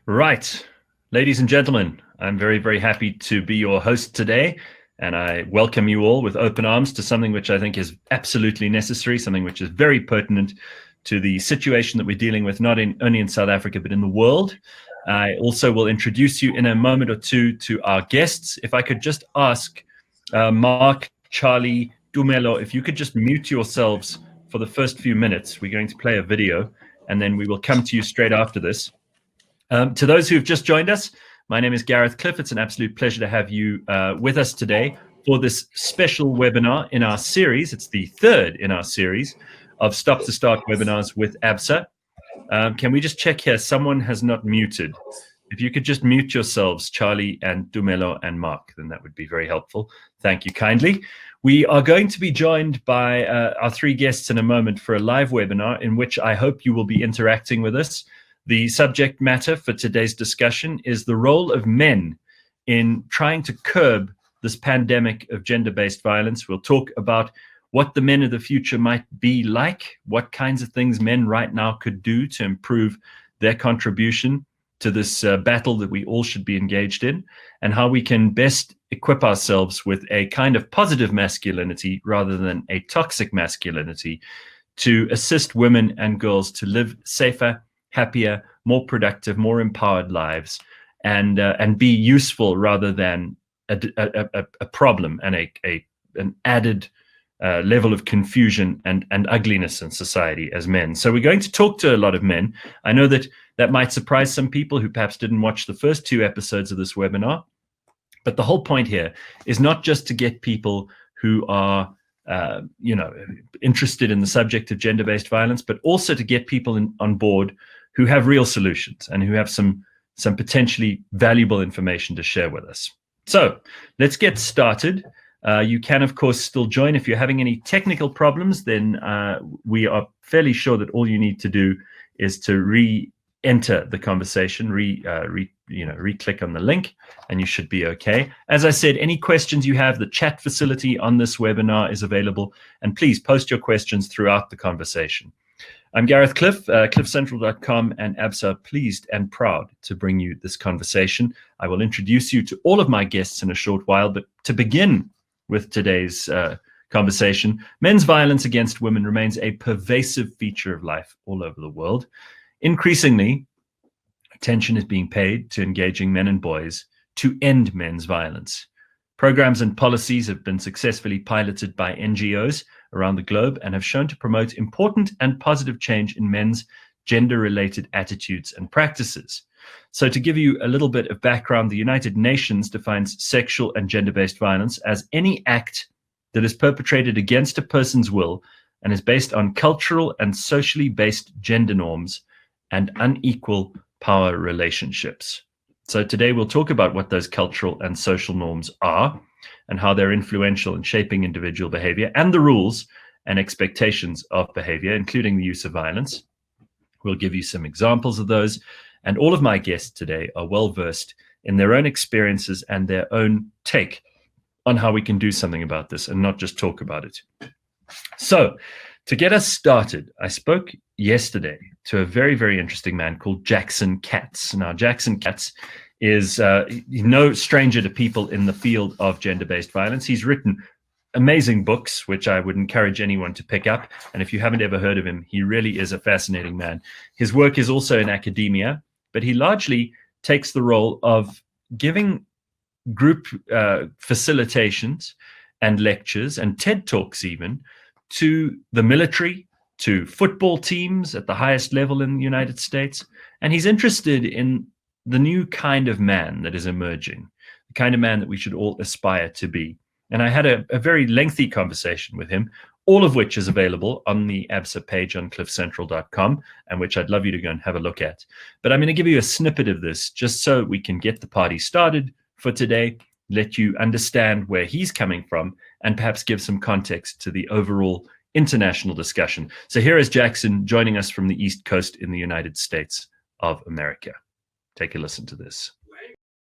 Right. Ladies and gentlemen, I'm very, very happy to be your host today, and I welcome you all with open arms to something which I think is absolutely necessary, something which is very pertinent to the situation that we're dealing with, not only in South Africa, but in the world. I also will introduce you in a moment or two to our guests. If I could just ask Mark, Charley, Tumelo, if you could just mute yourselves for the first few minutes. We're going to play a video, and then we will come to you straight after this. To those who've just joined us, my name is Gareth Cliff. It's an absolute pleasure to have you with us today for this special webinar in our series. It's the third in our series of Stop to Start webinars with Absa. Can we just check here? Someone has not muted. If you could just mute yourselves, Charley and Tumelo and Mark, then that would be very helpful. Thank you kindly. We are going to be joined by our three guests in a moment for a live webinar in which I hope you will be interacting with us. The subject matter for today's discussion is the role of men in trying to curb this pandemic of gender-based violence. We'll talk about what the men of the future might be like, what kinds of things men right now could do to improve their contribution to this battle that we all should be engaged in, and how we can best equip ourselves with a kind of positive masculinity rather than a toxic masculinity to assist women and girls to live safer, happier, more productive, more empowered lives, and be useful rather than a problem and an added level of confusion and ugliness in society as men. So we're going to talk to a lot of men. I know that might surprise some people who perhaps didn't watch the first two episodes of this webinar, but the whole point here is not just to get people who are interested in the subject of gender-based violence, but also to get people on board who have real solutions and who have some potentially valuable information to share with us. So let's get started. You can, of course, still join. If you're having any technical problems, then we are fairly sure that all you need to do is to re-enter the conversation, re-click on the link, and you should be okay. As I said, any questions you have, the chat facility on this webinar is available, and please post your questions throughout the conversation. I'm Gareth Cliff, cliffcentral.com, and Absa, pleased and proud to bring you this conversation. I will introduce you to all of my guests in a short while, but to begin with today's conversation, men's violence against women remains a pervasive feature of life all over the world. Increasingly, attention is being paid to engaging men and boys to end men's violence. Programs and policies have been successfully piloted by NGOs around the globe and have shown to promote important and positive change in men's gender-related attitudes and practices. So to give you a little bit of background, the United Nations defines sexual and gender-based violence as any act that is perpetrated against a person's will and is based on cultural and socially based gender norms and unequal power relationships. So today we'll talk about what those cultural and social norms are and how they're influential in shaping individual behavior and the rules and expectations of behavior, including the use of violence. We'll give you some examples of those. And all of my guests today are well-versed in their own experiences and their own take on how we can do something about this and not just talk about it. So to get us started, I spoke yesterday to a very, very interesting man called Jacques Katz. Now, Jacques Katz is no stranger to people in the field of gender-based violence. He's written amazing books, which I would encourage anyone to pick up. And if you haven't ever heard of him, he really is a fascinating man. His work is also in academia, but he largely takes the role of giving group facilitations and lectures and TED Talks even to the military, to football teams at the highest level in the United States. And he's interested in the new kind of man that is emerging, the kind of man that we should all aspire to be. And I had a very lengthy conversation with him, all of which is available on the Absa page on cliffcentral.com, and which I'd love you to go and have a look at. But I'm going to give you a snippet of this just so we can get the party started for today, let you understand where he's coming from, and perhaps give some context to the overall international discussion. So here is Jackson joining us from the East Coast in the United States of America. Take a listen to this.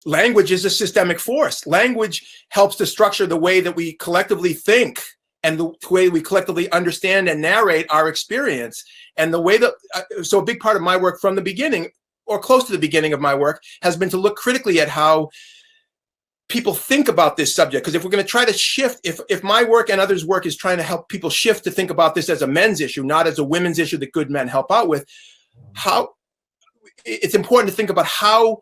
Language is a systemic force. Language helps to structure the way that we collectively think and the way we collectively understand and narrate our experience. And the way that, so a big part of my work from the beginning or close to the beginning of my work, has been to look critically at how people think about this subject. Because if we're going to try to shift, if my work and others' work is trying to help people shift to think about this as a men's issue, not as a women's issue that good men help out with, how it's important to think about how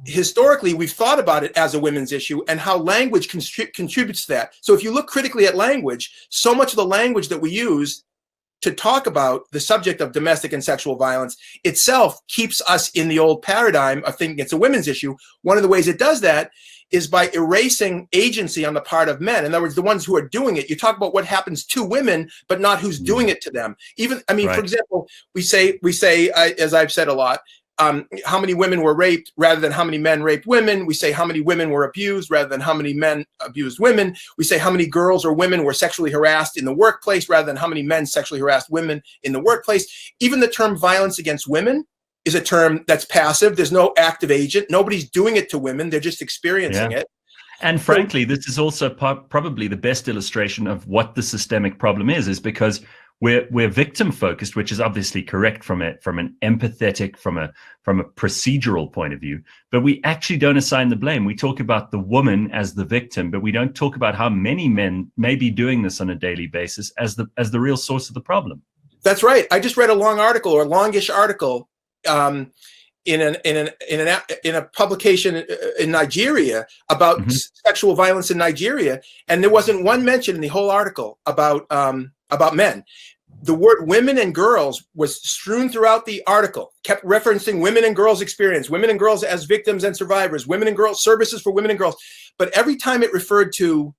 historically we've thought about it as a women's issue and how language contributes to that. So if you look critically at language, so much of the language that we use to talk about the subject of domestic and sexual violence itself keeps us in the old paradigm of thinking it's a women's issue. One of the ways it does that is by erasing agency on the part of men. In other words, the ones who are doing it. You talk about what happens to women, but not who's doing it to them. Even, I mean, right. For example, we say, as I've said a lot, how many women were raped rather than how many men raped women. We say how many women were abused rather than how many men abused women. We say how many girls or women were sexually harassed in the workplace rather than how many men sexually harassed women in the workplace. Even the term violence against women is a term that's passive. There's no active agent. Nobody's doing it to women. They're just experiencing it. And frankly, this is also probably the best illustration of what the systemic problem is because we're victim focused, which is obviously correct from an empathetic, from a procedural point of view, but we actually don't assign the blame. We talk about the woman as the victim, but we don't talk about how many men may be doing this on a daily basis as the real source of the problem. That's right. I just read a long article or a longish article in a publication in Nigeria about sexual violence in Nigeria, and there wasn't one mention in the whole article about men. The word women and girls was strewn throughout the article, kept referencing women and girls experience, women and girls as victims and survivors, women and girls services for women and girls. But every time it referred to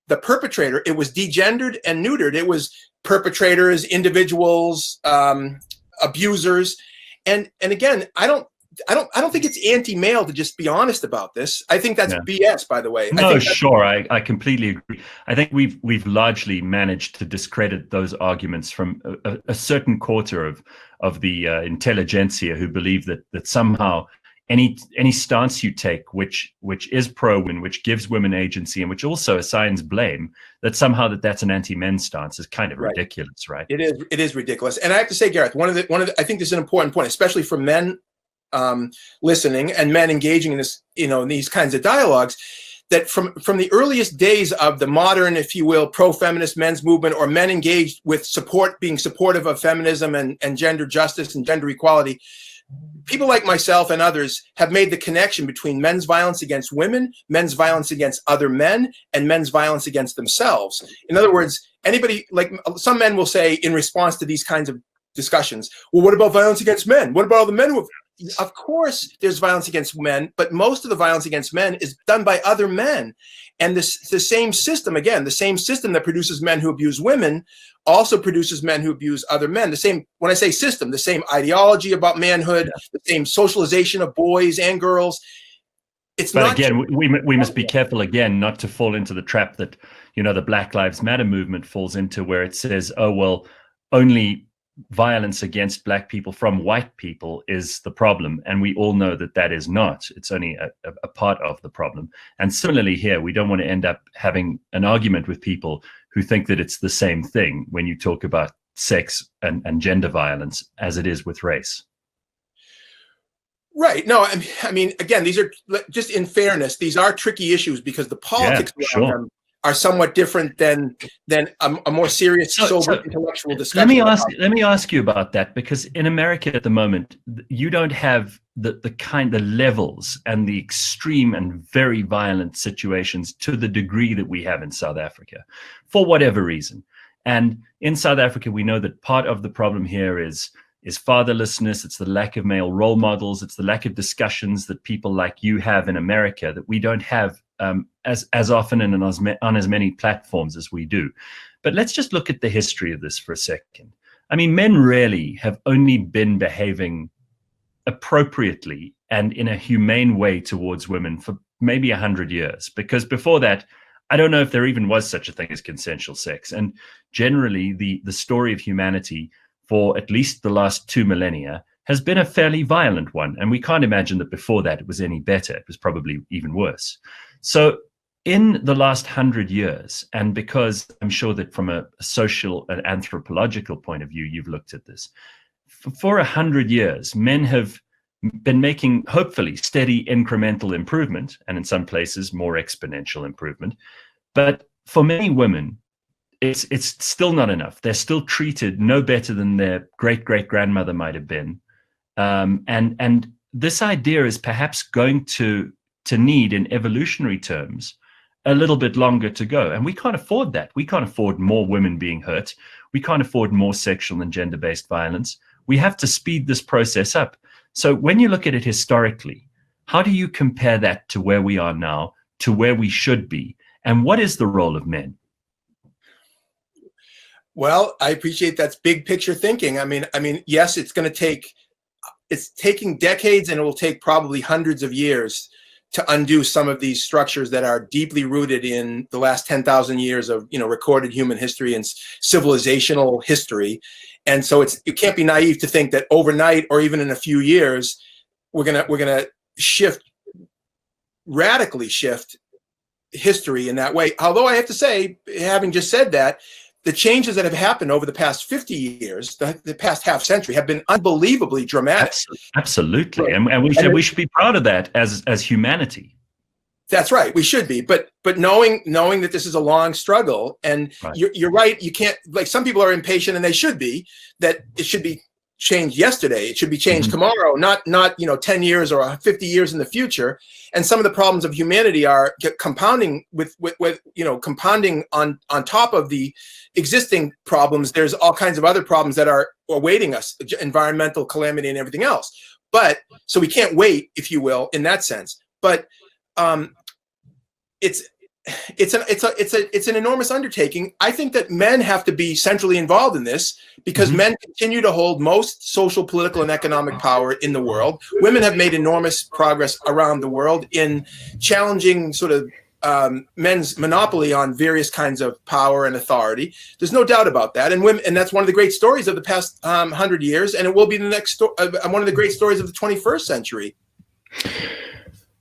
the perpetrator, it was degendered and neutered. It was perpetrators, individuals, abusers. And again, I don't think it's anti-male to just be honest about this. I think that's BS, by the way. No, sure. I completely agree. I think we've largely managed to discredit those arguments from a certain quarter of the intelligentsia who believe that somehow any stance you take, which is pro-women, which gives women agency, and which also assigns blame, that somehow that's an anti-men stance is kind of ridiculous, right? It is ridiculous. And I have to say, Gareth, one of the I think this is an important point, especially for men listening and men engaging in this, in these kinds of dialogues, that from the earliest days of the modern, if you will, pro-feminist men's movement, or men engaged with being supportive of feminism and gender justice and gender equality, people like myself and others have made the connection between men's violence against women, men's violence against other men, and men's violence against themselves. In other words, anybody, like some men will say in response to these kinds of discussions, well, what about violence against men? What about all the men who have... Of course, there's violence against men, but most of the violence against men is done by other men. And the same system, again, the same system that produces men who abuse women also produces men who abuse other men. The same, when I say system, the same ideology about manhood, the same socialization of boys and girls. But again, we must be careful again not to fall into the trap that, the Black Lives Matter movement falls into, where it says, oh, well, only violence against Black people from white people is the problem. And we all know that is not. It's only a part of the problem. And similarly here, we don't want to end up having an argument with people who think that it's the same thing when you talk about sex and gender violence as it is with race. Right. No, I mean, again, these are, just in fairness, these are tricky issues because the politics around them are somewhat different than a more serious, sober intellectual discussion. Let me ask you about that, because in America at the moment, you don't have the levels and the extreme and very violent situations to the degree that we have in South Africa, for whatever reason. And in South Africa, we know that part of the problem here is fatherlessness. It's the lack of male role models. It's the lack of discussions that people like you have in America that we don't have as often and on as many platforms as we do. But let's just look at the history of this for a second. I mean, men really have only been behaving appropriately and in a humane way towards women for maybe 100 years, because before that, I don't know if there even was such a thing as consensual sex. And generally, the story of humanity for at least the last 2 millennia has been a fairly violent one. And we can't imagine that before that it was any better. It was probably even worse. So in the last 100 years, and because I'm sure that from a social and anthropological point of view, you've looked at this, for 100 years, men have been making hopefully steady incremental improvement, and in some places more exponential improvement. But for many women, it's still not enough. They're still treated no better than their great-great-grandmother might have been. And this idea is perhaps going to need, in evolutionary terms, a little bit longer to go. And we can't afford that. We can't afford more women being hurt. We can't afford more sexual and gender-based violence. We have to speed this process up. So when you look at it historically, how do you compare that to where we are now, to where we should be? And what is the role of men? Well, I appreciate that's big picture thinking. I mean, yes, it's taking decades, and it will take probably hundreds of years to undo some of these structures that are deeply rooted in the last 10,000 years of, recorded human history and civilizational history. And so you can't be naive to think that overnight or even in a few years, we're gonna radically shift history in that way. Although I have to say, having just said that, the changes that have happened over the past 50 years, the past half century, have been unbelievably dramatic. Absolutely. Right. And we should be proud of that as humanity. That's right. We should be. But knowing that this is a long struggle, and right. You're right. You can't, like, some people are impatient, and they should be, that it should be changed yesterday. It should be changed tomorrow, not 10 years or 50 years in the future. And some of the problems of humanity are compounding with compounding on top of the existing problems. There's all kinds of other problems that are awaiting us, environmental calamity and everything else. But so we can't wait, if you will, in that sense. But it's an enormous undertaking. I think that men have to be centrally involved in this, because men continue to hold most social, political, and economic power in the world. Women have made enormous progress around the world in challenging sort of men's monopoly on various kinds of power and authority. There's no doubt about that. And women, and that's one of the great stories of the past 100 years, and it will be the next one of the great stories of the 21st century.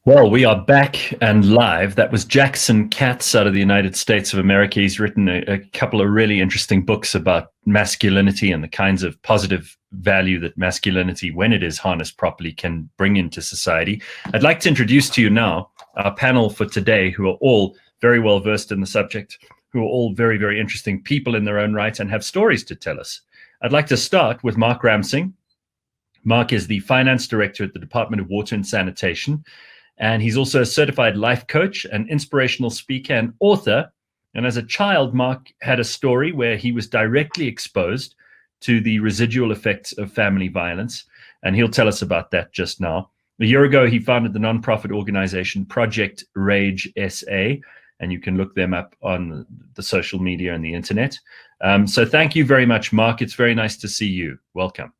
Well, we are back and live. That was Jackson Katz out of the United States of America. He's written a couple of really interesting books about masculinity and the kinds of positive value that masculinity, when it is harnessed properly, can bring into society. I'd like to introduce to you now our panel for today, who are all very well versed in the subject, who are all very, very interesting people in their own right and have stories to tell us. I'd like to start with Mark Ramsing. Mark is the finance director at the Department of Water and Sanitation. And he's also a certified life coach, an inspirational speaker, and author. And as a child, Mark had a story where he was directly exposed to the residual effects of family violence. And he'll tell us about that just now. A year ago, he founded the nonprofit organization Project Rage SA. And you can look them up on the social media and the internet. So thank you very much, Mark. It's very nice to see you. Welcome.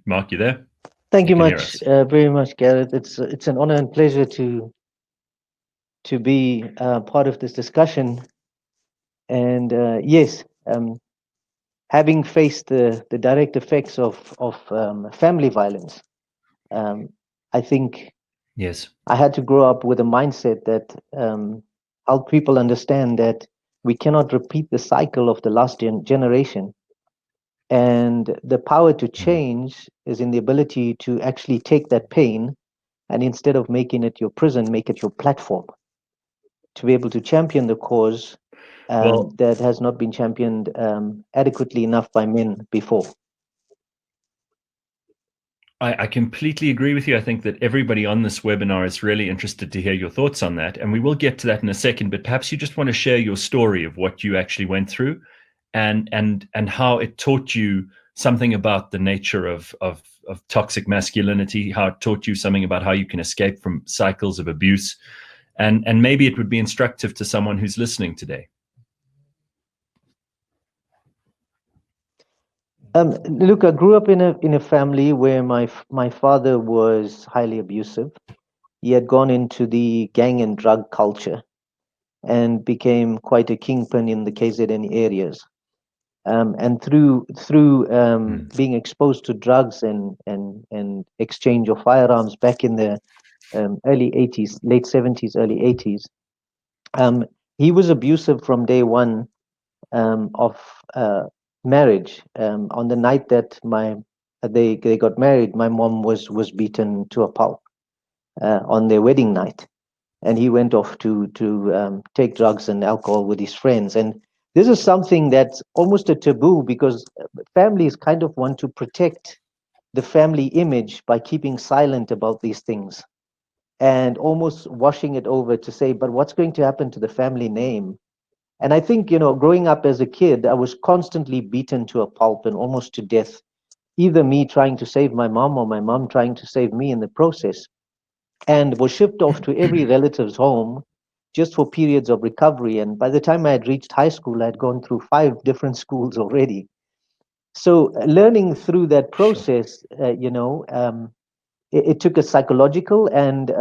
Mark, you there? Thank you very much, Gareth. It's an honor and pleasure to be part of this discussion. And yes, having faced the direct effects of family violence, I think yes, I had to grow up with a mindset that help people understand that we cannot repeat the cycle of the last generation. And the power to change is in the ability to actually take that pain, and instead of making it your prison, make it your platform to be able to champion the cause that has not been championed adequately enough by men before. I completely agree with you. I think that everybody on this webinar is really interested to hear your thoughts on that. And we will get to that in a second, but perhaps you just want to share your story of what you actually went through and how it taught you something about the nature of toxic masculinity, how it taught you something about how you can escape from cycles of abuse. And maybe it would be instructive to someone who's listening today. Look, I grew up in a family where my father was highly abusive. He had gone into the gang and drug culture and became quite a kingpin in the KZN areas. And through being exposed to drugs and exchange of firearms back in the early 80s, late 70s, early 80s, he was abusive from day one of marriage. On the night that my they got married, my mom was beaten to a pulp on their wedding night, and he went off to take drugs and alcohol with his friends. And this is something that's almost a taboo, because families kind of want to protect the family image by keeping silent about these things and almost washing it over to say, but what's going to happen to the family name? And I think, growing up as a kid, I was constantly beaten to a pulp and almost to death, either me trying to save my mom or my mom trying to save me in the process, and was shipped off to every relative's home just for periods of recovery. And by the time I had reached high school, I had gone through 5 different schools already. So learning through that process, it took a psychological and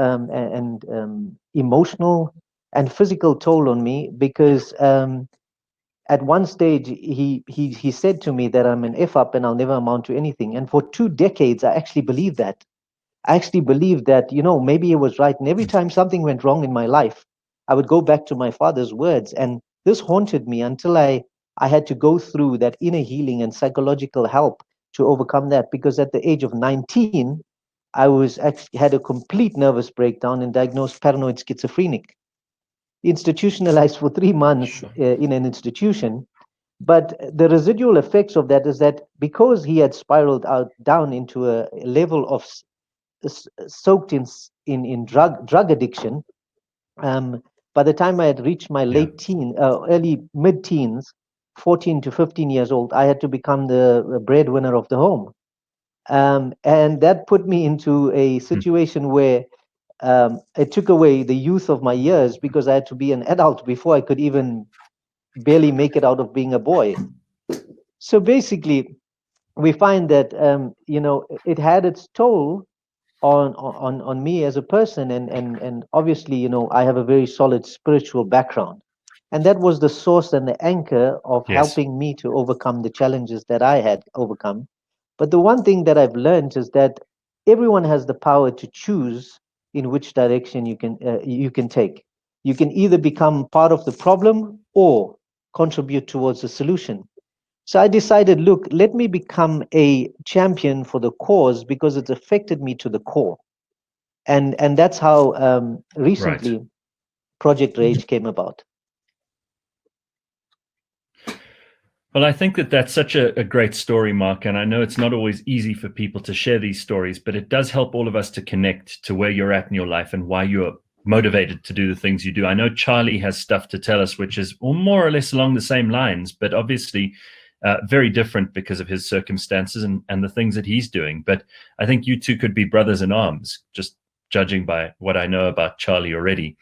emotional and physical toll on me, because at one stage he said to me that I'm an F up and I'll never amount to anything. And for 2 decades, I actually believed that. I actually believed that, maybe he was right. And every time something went wrong in my life, I would go back to my father's words. And this haunted me until I had to go through that inner healing and psychological help to overcome that. Because at the age of 19, I had a complete nervous breakdown and diagnosed paranoid schizophrenic, institutionalized for 3 months in an institution. But the residual effects of that is that because he had spiraled down into a level of soaked in drug addiction, by the time I had reached my early mid-teens, 14 to 15 years old, I had to become the breadwinner of the home. And that put me into a situation where it took away the youth of my years, because I had to be an adult before I could even barely make it out of being a boy. So basically, we find that it had its toll on me as a person, and obviously, I have a very solid spiritual background, and that was the source and the anchor of helping me to overcome the challenges that I had overcome. But the one thing that I've learned is that everyone has the power to choose in which direction you can take. You can either become part of the problem or contribute towards the solution. So I decided, look, let me become a champion for the cause, because it's affected me to the core. And that's how recently Project Rage came about. Well, I think that that's such a great story, Mark, and I know it's not always easy for people to share these stories, but it does help all of us to connect to where you're at in your life and why you're motivated to do the things you do. I know Charley has stuff to tell us, which is more or less along the same lines, but obviously very different because of his circumstances and the things that he's doing. But I think you two could be brothers in arms, just judging by what I know about Charley already.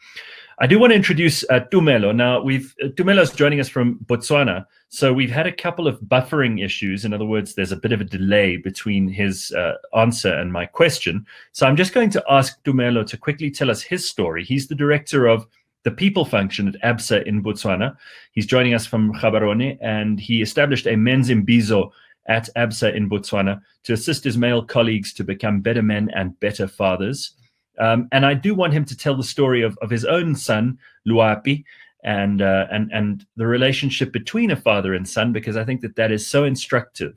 I do want to introduce Tumelo. Now, Tumelo's joining us from Botswana, so we've had a couple of buffering issues. In other words, there's a bit of a delay between his answer and my question. So I'm just going to ask Tumelo to quickly tell us his story. He's the director of the people function at Absa in Botswana. He's joining us from Gaborone, and he established a Menzimbizo at Absa in Botswana to assist his male colleagues to become better men and better fathers. And I do want him to tell the story of his own son, Luapi, and the relationship between a father and son, because I think that is so instructive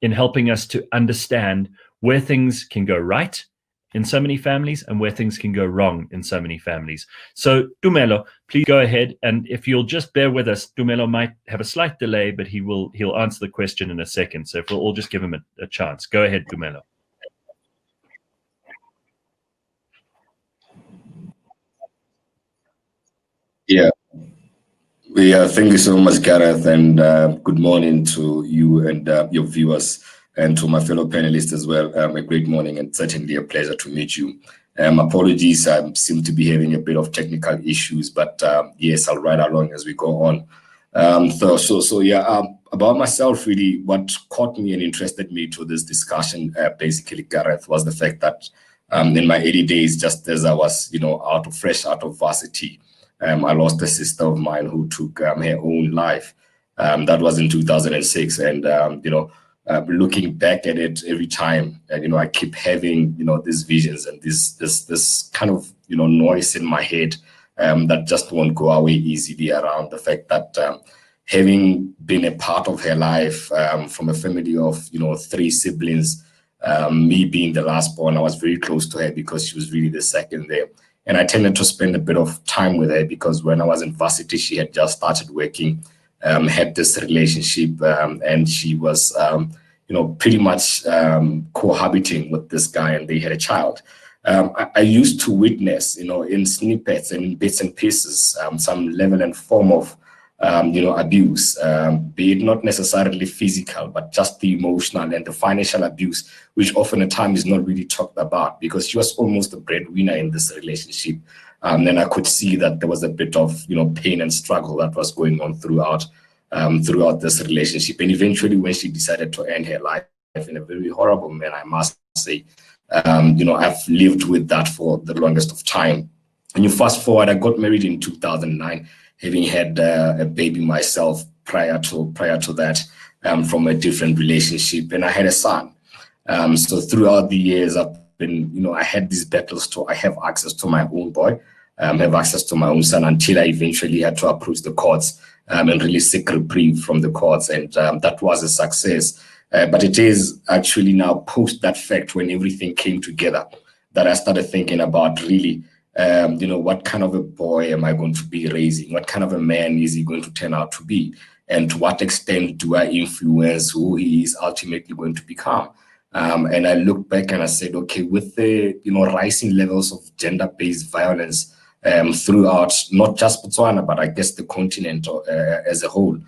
in helping us to understand where things can go right in so many families and where things can go wrong in so many families. So, Tumelo, please go ahead, and if you'll just bear with us, Tumelo might have a slight delay, but he'll answer the question in a second. So if we'll all just give him a chance. Go ahead, Tumelo. Yeah. Thank you so much, Gareth, and good morning to you and your viewers, and to my fellow panelists as well. A great morning, and certainly a pleasure to meet you. Apologies, I seem to be having a bit of technical issues, but yes, I'll ride along as we go on. About myself, really, what caught me and interested me to this discussion, basically, Gareth, was the fact that in my early days, just as I was, fresh out of varsity, I lost a sister of mine who took her own life. That was in 2006, and looking back at it every time, I keep having these visions and this kind of noise in my head that just won't go away easily, around the fact that having been a part of her life, from a family of 3 siblings, Me being the last born, I was very close to her because she was really the second there. And I tended to spend a bit of time with her because when I was in varsity, she had just started working, had this relationship, and she was, pretty much cohabiting with this guy, and they had a child. I used to witness, in snippets and in bits and pieces, some level and form of, abuse, be it not necessarily physical, but just the emotional and the financial abuse, which often at times is not really talked about because she was almost the breadwinner in this relationship. And I could see that there was a bit of, pain and struggle that was going on throughout this relationship. And eventually when she decided to end her life in a very horrible manner, I must say, I've lived with that for the longest of time. And you fast forward, I got married in 2009, having had a baby myself prior to that, from a different relationship, and I had a son. So throughout the years, I've been, I had these battles to, I have access to my own boy, have access to my own son, until I eventually had to approach the courts and really seek reprieve from the courts, and that was a success. But it is actually now post that fact, when everything came together, that I started thinking about really, what kind of a boy am I going to be raising? What kind of a man is he going to turn out to be? And to what extent do I influence who he is ultimately going to become? And I look back and I said, okay, with the rising levels of gender-based violence throughout not just Botswana, but I guess the continent as a whole.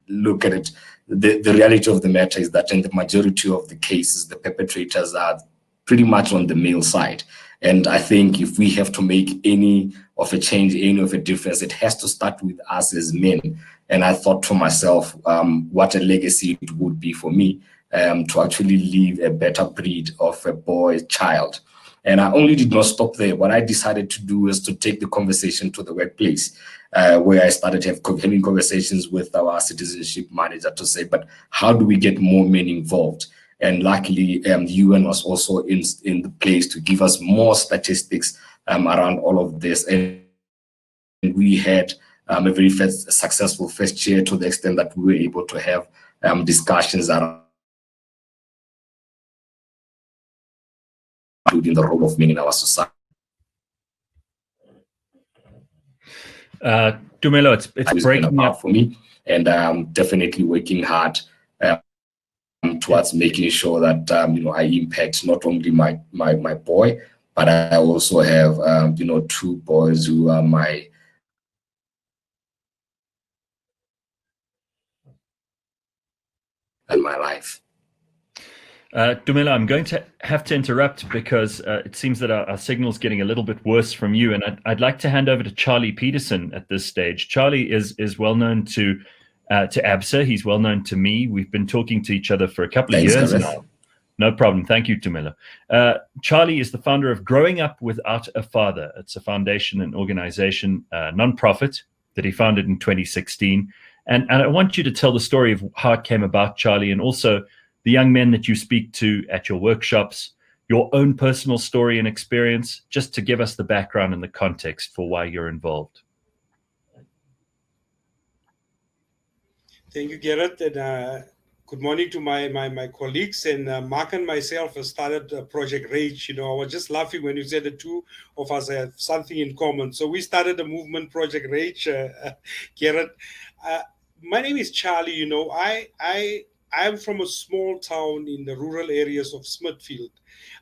Look at it. The reality of the matter is that in the majority of the cases, the perpetrators are pretty much on the male side. And I think if we have to make any of a change, any of a difference, it has to start with us as men. And I thought to myself, what a legacy it would be for me to actually leave a better breed of a boy child. And I only did not stop there. What I decided to do was to take the conversation to the workplace, where I started having conversations with our citizenship manager to say, but how do we get more men involved? And luckily, the UN was also in the place to give us more statistics around all of this. And we had a very successful first year, to the extent that we were able to have discussions around including the role of men in our society. Tumelo, it's breaking up for me, and I'm definitely working hard towards making sure that I impact not only my boy, but I also have two boys who are my life. Tumelo, I'm going to have to interrupt because it seems that our signal is getting a little bit worse from you, and I'd like to hand over to Charley Pietersen at this stage. Charley is well known to Absa. He's well known to me. We've been talking to each other for a couple of years now. No problem. Thank you, Tumelo. Charley is the founder of Growing Up Without a Father. It's a foundation and organization, non-profit, that he founded in 2016. And I want you to tell the story of how it came about, Charley, and also the young men that you speak to at your workshops, your own personal story and experience, just to give us the background and the context for why you're involved. Thank you, Gareth, and good morning to my colleagues. And Mark and myself have started Project Rage. I was just laughing when you said the two of us have something in common. So we started a movement, Project Rage, Gareth. My name is Charley. I'm from a small town in the rural areas of Smithfield.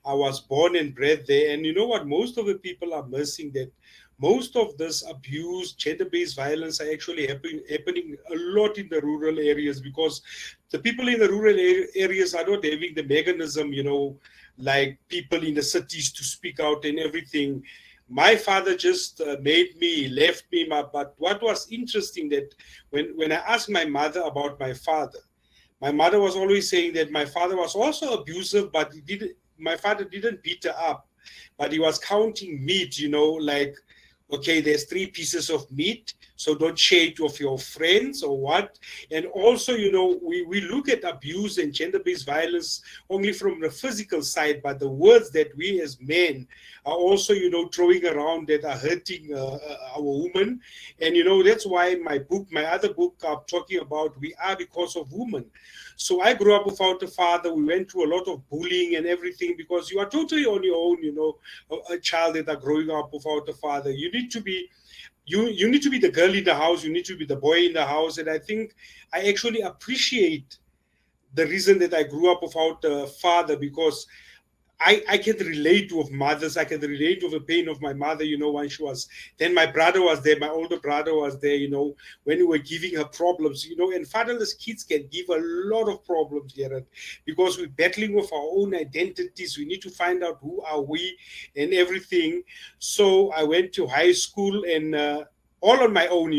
I was born and bred there. And you know what? Most of the people are missing that most of this abuse, gender-based violence are actually happening a lot in the rural areas, because the people in the rural areas are not having the mechanism, like people in the cities to speak out and everything. My father just made me, left me. But what was interesting that when I asked my mother about my father, my mother was always saying that my father was also abusive, but my father didn't beat her up, but he was counting meat, like, okay, there's 3 pieces of meat. So don't share it with your friends or what. And also, we look at abuse and gender-based violence only from the physical side, but the words that we as men are also, throwing around that are hurting our women. And, that's why my other book, I'm talking about We Are Because of Women. So I grew up without a father. We went through a lot of bullying and everything because you are totally on your own, a child that are growing up without a father. You need to be you need to be the girl in the house, you need to be the boy in the house. And I think I actually appreciate the reason that I grew up without a father, because I can relate with mothers. I can relate with the pain of my mother, when she was, then my brother was there, my older brother was there, when we were giving her problems, and fatherless kids can give a lot of problems, Gareth, because we're battling with our own identities. We need to find out who are we and everything. So I went to high school and all on my own,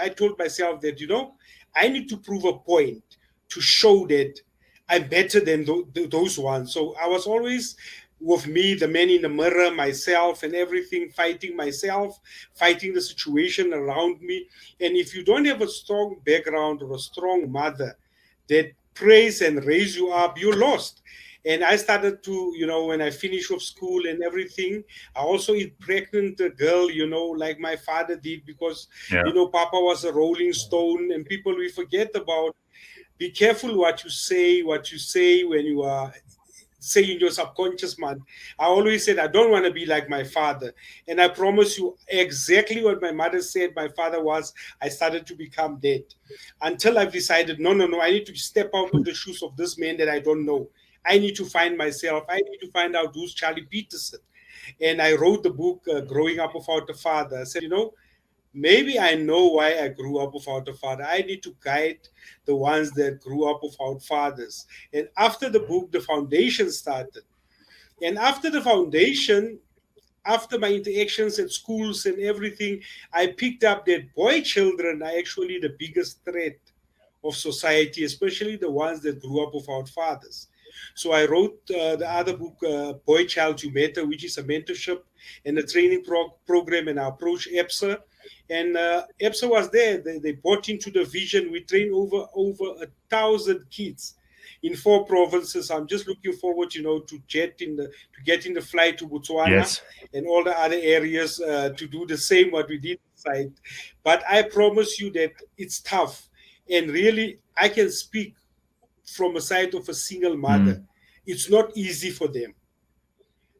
I told myself that, I need to prove a point to show that I'm better than those ones. So I was always with me, the man in the mirror, myself and everything, fighting myself, fighting the situation around me. And if you don't have a strong background or a strong mother that prays and raise you up, you're lost. And I started to, when I finished with school and everything, I also impregnant a girl, like my father did, because, Papa was a rolling stone, and people we forget about. Be careful what you say when you are saying your subconscious mind. I always said, I don't want to be like my father. And I promise you exactly what my mother said my father was. I started to become that until I've decided, no, I need to step out of the shoes of this man that I don't know. I need to find myself. I need to find out who's Charley Pietersen. And I wrote the book, Growing Up Without a Father. I said, maybe I know why I grew up without a father. I need to guide the ones that grew up without fathers. And after the book, the foundation started. And after the foundation, after my interactions at schools and everything, I picked up that boy children are actually the biggest threat of society, especially the ones that grew up without fathers. So I wrote the other book, Boy Child You Matter, which is a mentorship and a training program, and I approached Absa. And Absa was there. They bought into the vision. We trained over 1,000 kids in 4 provinces. I'm just looking forward, to get in the flight to Botswana and all the other areas to do the same what we did inside. But I promise you that it's tough, and really I can speak from a side of a single mother. It's not easy for them.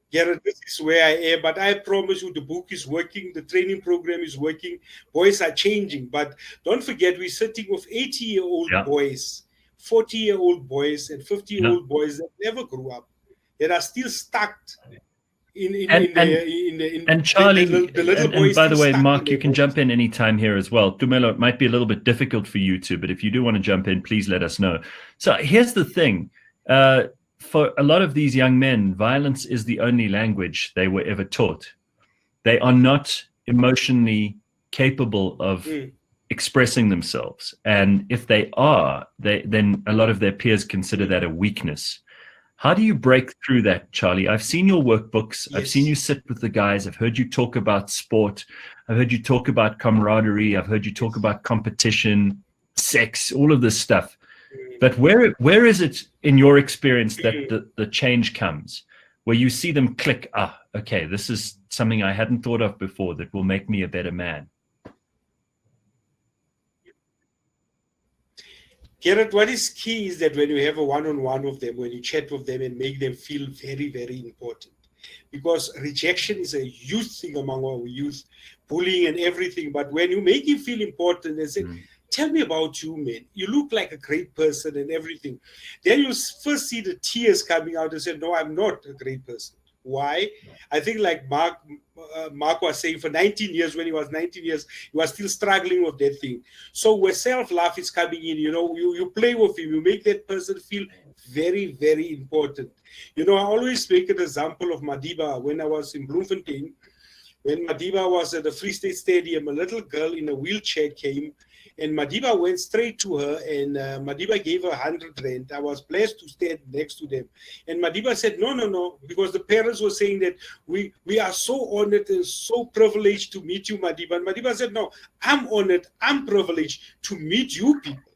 Gareth, this is where I am, but I promise you the book is working, the training program is working, boys are changing. But don't forget, we're sitting with 80-year-old boys, 40-year-old boys, and 50-year-old boys that never grew up, that are still stuck and Charley, the little boys. And by the way, Mark, you can jump in anytime here as well. Tumelo, it might be a little bit difficult for you two, but if you do want to jump in, please let us know. So here's the thing. For a lot of these young men, violence is the only language they were ever taught. They are not emotionally capable of expressing themselves. And if they are, then a lot of their peers consider that a weakness. How do you break through that, Charley? I've seen your workbooks. Yes. I've seen you sit with the guys. I've heard you talk about sport. I've heard you talk about camaraderie. I've heard you talk about competition, sex, all of this stuff. But where is it in your experience that the change comes, where you see them click, okay, this is something I hadn't thought of before that will make me a better man? Gareth, what is key is that when you have a one-on-one with them, when you chat with them and make them feel very, very important. Because rejection is a huge thing among our youth, bullying and everything. But when you make him feel important and say, tell me about you, man. You look like a great person and everything. Then you first see the tears coming out and say, no, I'm not a great person. Why? I think like Mark was saying, for 19 years, when he was 19 years, he was still struggling with that thing. So where self-love is coming in, you play with him, you make that person feel very, very important. I always make an example of Madiba. When I was in Bloemfontein, when Madiba was at the Free State Stadium, a little girl in a wheelchair came And Madiba went straight to her, and Madiba gave her 100 rand. I was blessed to stand next to them. And Madiba said, no, no, no, because the parents were saying that we are so honored and so privileged to meet you, Madiba. And Madiba said, no, I'm honored, I'm privileged to meet you people.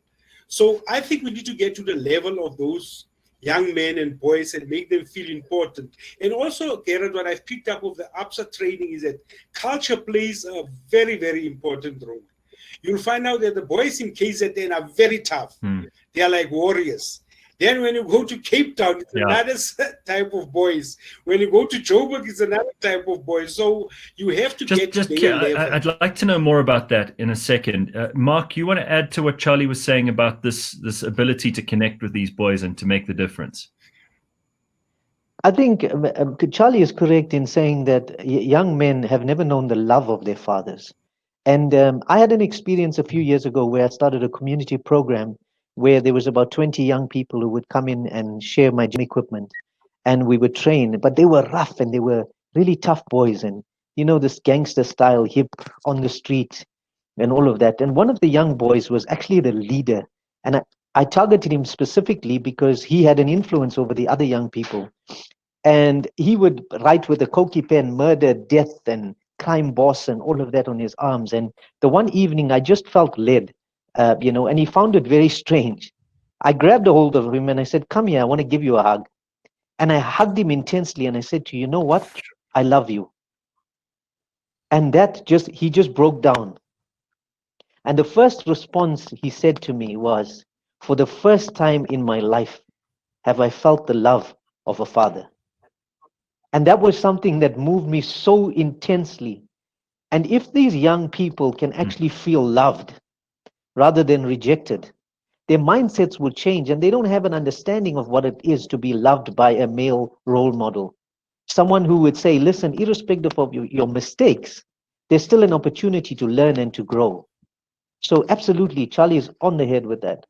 So I think we need to get to the level of those young men and boys and make them feel important. And also, Gareth, what I've picked up of the Absa training is that culture plays a very, very important role. You'll find out that the boys in KZN are very tough. They are like warriors. Then when you go to Cape Town, it's another type of boys. When you go to Joburg, it's another type of boys. So you have to get to their level. I'd like to know more about that in a second. Mark, you want to add to what Charlie was saying about this ability to connect with these boys and to make the difference? I think Charlie is correct in saying that young men have never known the love of their fathers. And I had an experience a few years ago where I started a community program where there was about 20 young people who would come in and share my gym equipment, and we would train, but they were rough and they were really tough boys, and you know, this gangster style, hip on the street and all of that. And one of the young boys was actually the leader, and I targeted him specifically because he had an influence over the other young people, and he would write with a Koki pen murder, death, and crime boss and all of that on his arms. And the one evening I just felt led, you know, and he found it very strange. I grabbed a hold of him and I said, come here, I want to give you a hug. And I hugged him intensely and I said to you, you know what? I love you. And he just broke down. And the first response he said to me was, for the first time in my life, have I felt the love of a father. And that was something that moved me so intensely. And if these young people can actually feel loved, rather than rejected, their mindsets will change, and they don't have an understanding of what it is to be loved by a male role model. Someone who would say, listen, irrespective of your mistakes, there's still an opportunity to learn and to grow. So absolutely, Charlie is on the head with that.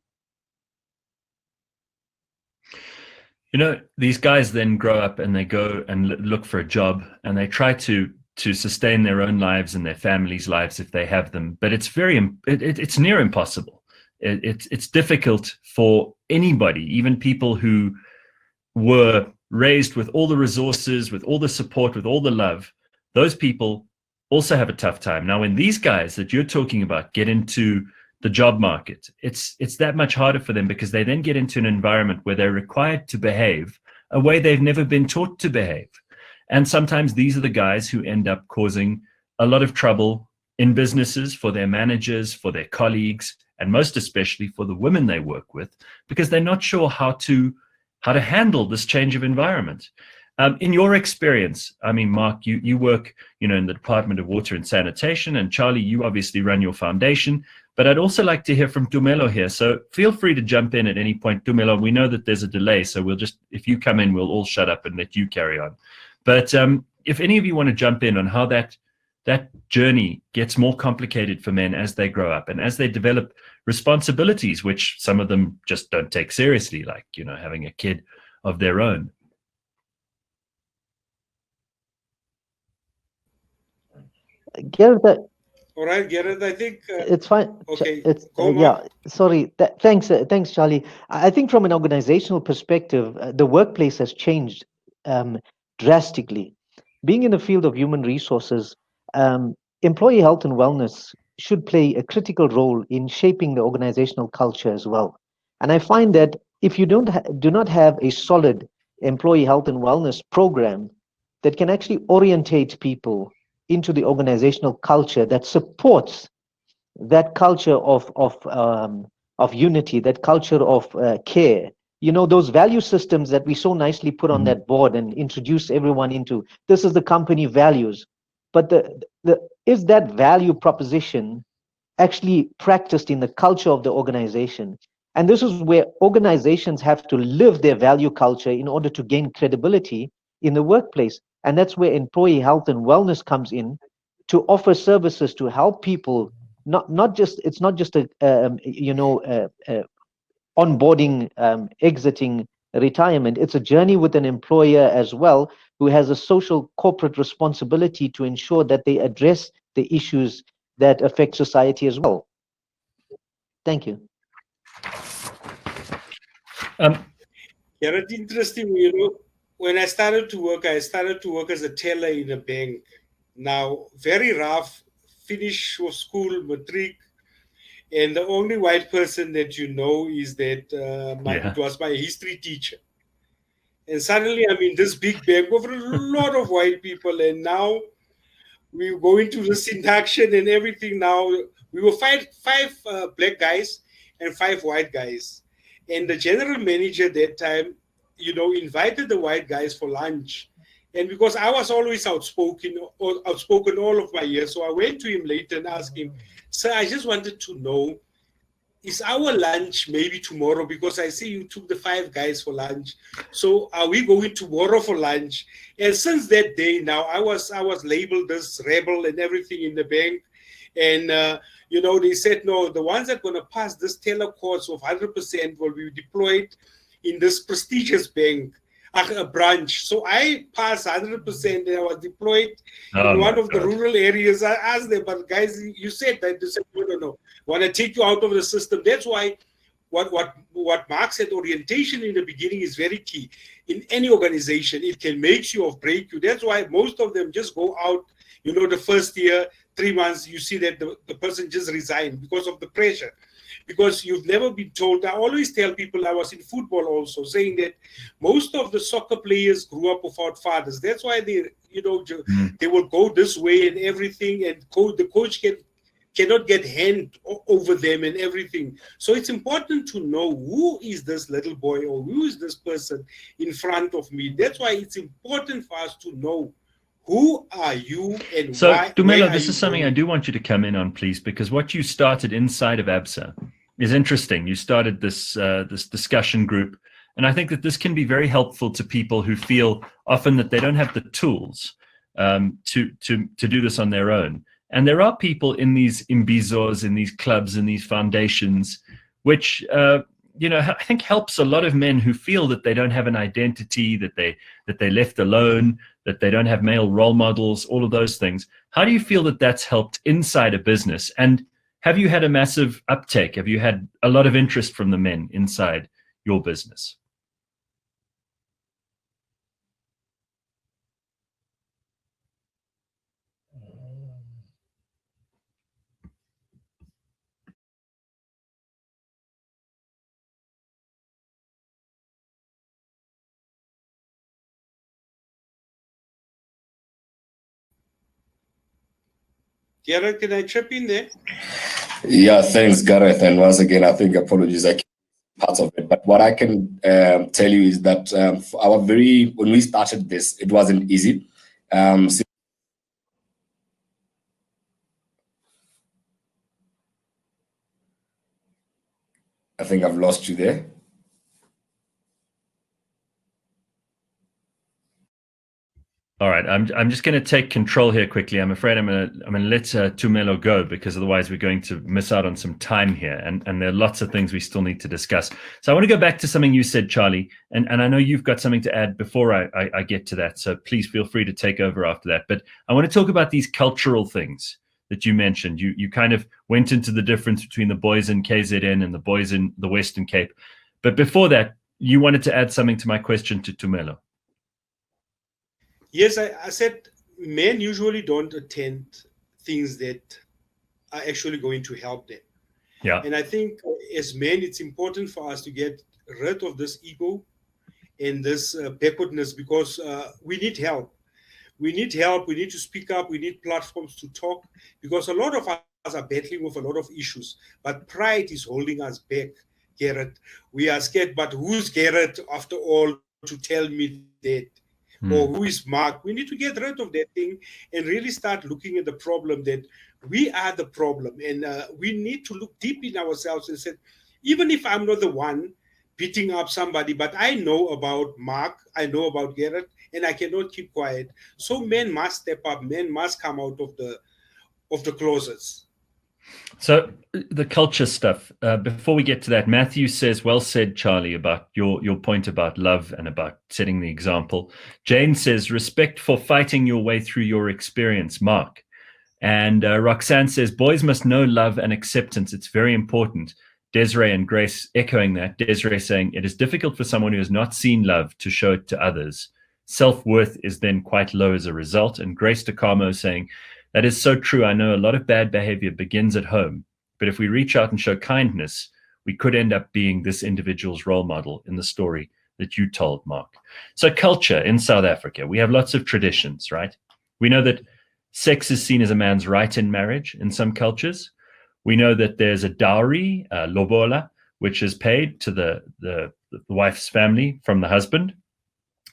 You know, these guys then grow up and they go and look for a job, and they try to sustain their own lives and their families' lives if they have them. But it's it's near impossible. It's difficult for anybody, even people who were raised with all the resources, with all the support, with all the love. Those people also have a tough time. Now, when these guys that you're talking about get into the job market, it's that much harder for them, because they then get into an environment where they're required to behave a way they've never been taught to behave. And sometimes these are the guys who end up causing a lot of trouble in businesses for their managers, for their colleagues, and most especially for the women they work with, because they're not sure how to handle this change of environment. In your experience, I mean, Mark, you work, you know, in the Department of Water and Sanitation, and Charlie, you obviously run your foundation. But I'd also like to hear from Tumelo here. So feel free to jump in at any point. Tumelo, we know that there's a delay, so we'll just, if you come in, we'll all shut up and let you carry on. But if any of you want to jump in on how that journey gets more complicated for men as they grow up and as they develop responsibilities, which some of them just don't take seriously, like, you know, having a kid of their own. Gareth, all right, Gareth, I think it's fine. Okay, sorry. Thanks, Charlie. I think from an organizational perspective, the workplace has changed drastically. Being in the field of human resources, employee health and wellness should play a critical role in shaping the organizational culture as well. And I find that if you do not have a solid employee health and wellness program that can actually orientate people into the organizational culture that supports that culture of unity, that culture of care, you know, those value systems that we so nicely put on that board and introduce everyone into, this is the company values. But is that value proposition actually practiced in the culture of the organization? And this is where organizations have to live their value culture in order to gain credibility in the workplace. And that's where employee health and wellness comes in, to offer services to help people. It's not just a onboarding, exiting retirement. It's a journey with an employer as well, who has a social corporate responsibility to ensure that they address the issues that affect society as well. Thank you. Gareth, interesting, when I started to work as a teller in a bank. Now, very rough, finish of school, matric, and the only white person that is that it was my history teacher. And suddenly I'm in this big bank with a lot of white people, and now we go into this induction and everything. Now we were five black guys and 5 white guys, and the general manager that time, invited the white guys for lunch. And because I was always outspoken all of my years, so I went to him later and asked him, "Sir, I just wanted to know, is our lunch maybe tomorrow? Because I see you took the 5 guys for lunch. So are we going tomorrow for lunch?" And since that day now, I was labeled this rebel and everything in the bank. And, they said, no, the ones that are going to pass this teller course of 100% will be deployed in this prestigious bank, a branch. So I passed 100% and I was deployed in one of the rural areas. I asked them, but guys, you said that. They said, no. Want to take you out of the system. That's why what Mark said, orientation in the beginning is very key. In any organization, it can make you or break you. That's why most of them just go out, the first year, 3 months, you see that the person just resigned because of the pressure. Because you've never been told. I always tell people, I was in football also, saying that most of the soccer players grew up without fathers. That's why they will go this way and everything, and the coach cannot get hand over them and everything. So it's important to know who is this little boy or who is this person in front of me. That's why it's important for us to know who are you and so, why. So, Tumelo, this is something I do want you to come in on, please, because what you started inside of Absa is interesting. You started this discussion group, and I think that this can be very helpful to people who feel often that they don't have the tools to do this on their own. And there are people in these imbizos, in these clubs, in these foundations, which I think helps a lot of men who feel that they don't have an identity, that they're left alone, that they don't have male role models, all of those things. How do you feel that that's helped inside a business? And have you had a massive uptake? Have you had a lot of interest from the men inside your business? Gareth, can I chip in there? Yeah, thanks, Gareth. And once again, I think apologies, I parts of it. But what I can tell you is that when we started this, it wasn't easy. I think I've lost you there. All right, I'm just going to take control here quickly. I'm afraid I'm going to let Tumelo go, because otherwise we're going to miss out on some time here, and there are lots of things we still need to discuss. So I want to go back to something you said, Charlie, and I know you've got something to add before I get to that. So please feel free to take over after that. But I want to talk about these cultural things that you mentioned. You kind of went into the difference between the boys in KZN and the boys in the Western Cape. But before that, you wanted to add something to my question to Tumelo. Yes, I said men usually don't attend things that are actually going to help them. Yeah. And I think as men, it's important for us to get rid of this ego and this backwardness, because we need help. We need help. We need to speak up. We need platforms to talk, because a lot of us are battling with a lot of issues. But pride is holding us back, Gareth. We are scared, but who's Gareth after all to tell me that? Or who is Mark? We need to get rid of that thing and really start looking at the problem, that we are the problem. And we need to look deep in ourselves and say, even if I'm not the one beating up somebody, but I know about Mark, I know about Gareth, and I cannot keep quiet. So men must step up. Men must come out of the closets. So the culture stuff, before we get to that, Matthew says, well said, Charlie, about your point about love and about setting the example. Jane says, respect for fighting your way through your experience, Mark. And Roxanne says, boys must know love and acceptance. It's very important. Desiree and Grace echoing that. Desiree saying, it is difficult for someone who has not seen love to show it to others. Self-worth is then quite low as a result. And Grace DeCarmo saying, that is so true. I know a lot of bad behavior begins at home, but if we reach out and show kindness, we could end up being this individual's role model in the story that you told, Mark. So culture in South Africa, we have lots of traditions, right? We know that sex is seen as a man's right in marriage in some cultures. We know that there's a dowry, lobola, which is paid to the wife's family from the husband.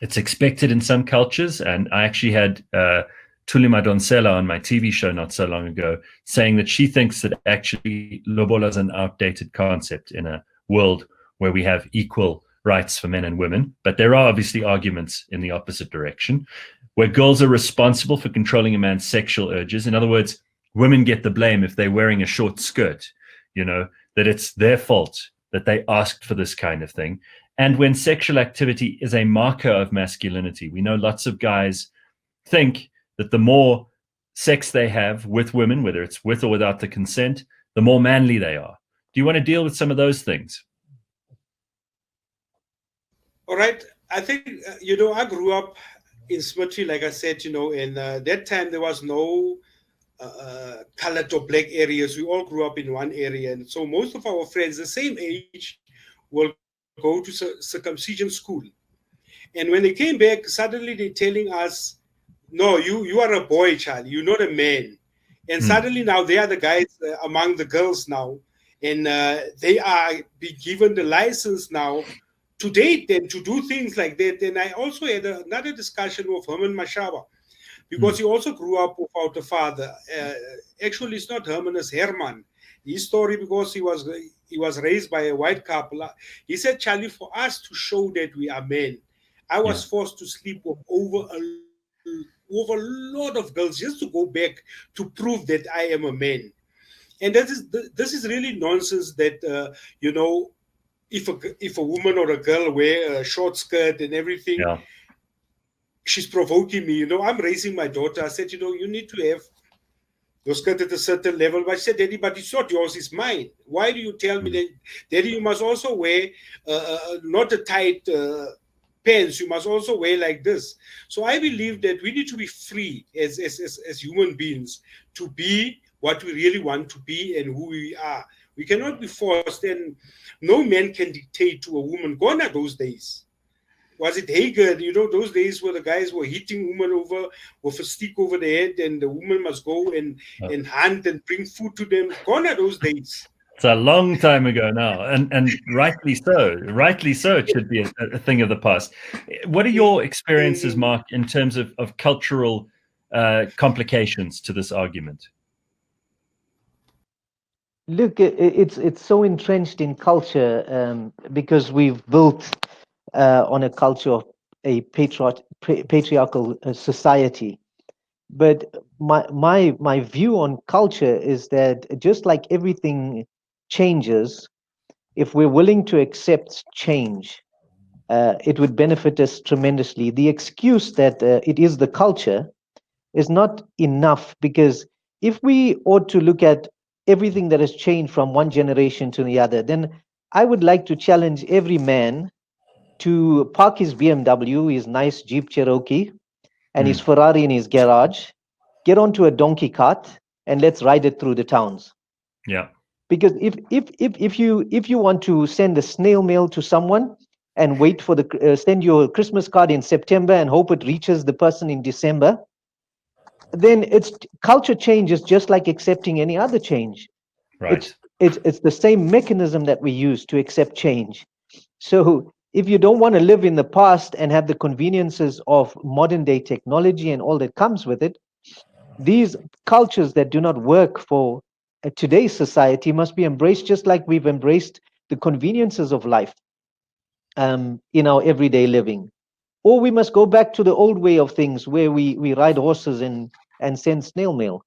It's expected in some cultures, and I actually had Thuli Madonsela on my TV show not so long ago saying that she thinks that actually lobola is an outdated concept in a world where we have equal rights for men and women. But there are obviously arguments in the opposite direction, where girls are responsible for controlling a man's sexual urges. In other words, women get the blame if they're wearing a short skirt, that it's their fault that they asked for this kind of thing. And when sexual activity is a marker of masculinity, we know lots of guys think that the more sex they have with women, whether it's with or without the consent, the more manly they are. Do you want to deal with some of those things? All right. I think, I grew up in Smithy, like I said, and that time there was no colored or black areas. We all grew up in one area. And so most of our friends, the same age, will go to circumcision school. And when they came back, suddenly they're telling us, no, you are a boy, Charlie. You're not a man. And suddenly now they are the guys among the girls now. And they are being given the license now to date and to do things like that. And I also had another discussion with Herman Mashaba, because he also grew up without a father. Actually, it's not Herman, it's Herman. His story, because he was raised by a white couple. He said, Charlie, for us to show that we are men, I was forced to sleep with over a lot of girls just to go back to prove that I am a man. And this is really nonsense that, if a woman or a girl wear a short skirt and everything, she's provoking me. I'm raising my daughter. I said, you need to have your skirt at a certain level. But I said, Daddy, but it's not yours, it's mine. Why do you tell me that, Daddy, you must also wear not a tight pants, you must also wear like this. So I believe that we need to be free as human beings to be what we really want to be and who we are. We cannot be forced, and no man can dictate to a woman. Gone are those days. Was it Hager? Those days where the guys were hitting women over with a stick over the head, and the woman must go and hunt and bring food to them. Gone are those days. It's a long time ago now, and rightly so. Rightly so, it should be a thing of the past. What are your experiences, Mark, in terms of cultural complications to this argument? Look, it's so entrenched in culture because we've built on a culture of a patriarchal society. But my view on culture is that just like everything changes, if we're willing to accept change, it would benefit us tremendously. The excuse that it is the culture is not enough, because if we ought to look at everything that has changed from one generation to the other, then I would like to challenge every man to park his BMW, his nice Jeep Cherokee, and his Ferrari in his garage, get onto a donkey cart, and let's ride it through the towns. Yeah. Because if you want to send a snail mail to someone and wait for send your Christmas card in September and hope it reaches the person in December, then culture change is just like accepting any other change. Right. It's the same mechanism that we use to accept change. So if you don't want to live in the past and have the conveniences of modern day technology and all that comes with it, these cultures that do not work for today's society must be embraced, just like we've embraced the conveniences of life in our everyday living. Or we must go back to the old way of things, where we ride horses and send snail mail.